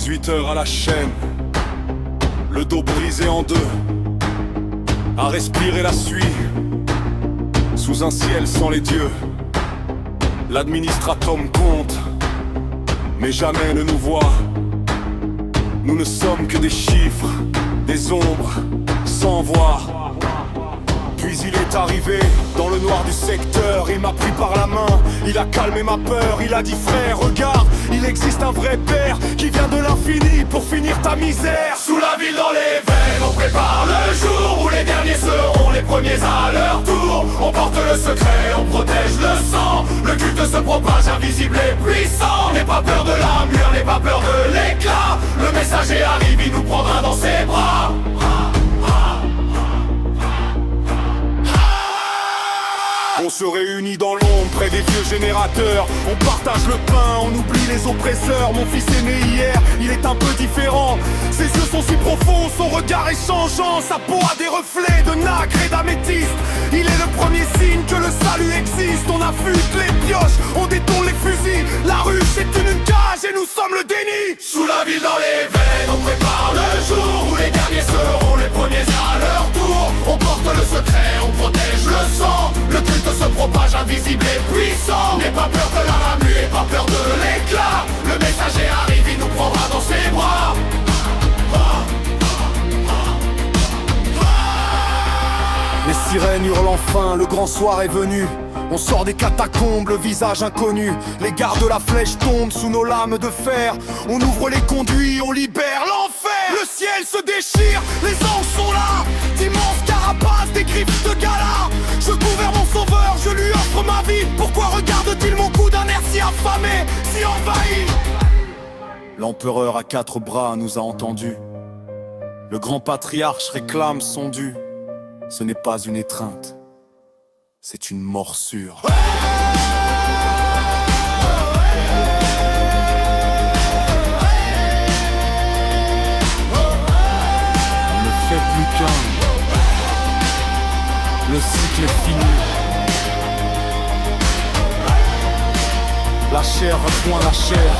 18 heures à la chaîne, le dos brisé en deux, à respirer la suie, sous un ciel sans les dieux. L'administratum compte, mais jamais ne nous voit. Nous ne sommes que des chiffres, des ombres, sans voir. Puis il est arrivé dans le noir du secteur, il m'a pris par la main, il a calmé ma peur, il a dit frère, regarde, il existe un vrai père qui vient de l'infini pour finir ta misère. Sous la ville dans les veines, on prépare le jour où les derniers seront les premiers à leur tour. On porte le secret, on protège le sang, le culte se propage invisible et puissant. N'aie pas peur de la mur, n'aie pas peur de l'éclat, le messager arrive, il nous prendra dans ses bras. On se réunit dans l'ombre près des vieux générateurs. On partage le pain, on oublie les oppresseurs. Mon fils est né hier, il est un peu différent. Ses yeux sont si profonds, son regard est changeant. Sa peau a des reflets de nacre et d'améthyste. Il est le premier signe que le salut existe. On affûte les pioches, on détourne les fusils. La rue c'est une cage et nous sommes le déni. Sous la ville dans les veines, on prépare le jour où les derniers seront les premiers à leur tour. On porte le secret, on protège le sang, le culte se propage invisible et puissant. N'aie pas peur de la ramue, n'aie pas peur de l'éclat, le messager arrive, il nous prendra dans ses bras. Les sirènes hurlent enfin, le grand soir est venu. On sort des catacombes, le visage inconnu. Les gardes de la flèche tombent sous nos lames de fer. On ouvre les conduits, on libère l'enfer. Le ciel se déchire, les anges sont là. D'immenses carapaces, des griffes de gala. Je couvre mon sauveur, je lui offre ma vie. Pourquoi regarde-t-il mon cou d'un air si affamé, si envahi? L'empereur à quatre bras nous a entendus. Le grand patriarche réclame son dû. Ce n'est pas une étreinte, c'est une morsure. On ne fait plus qu'un. Le cycle est fini. La chair rejoint la chair.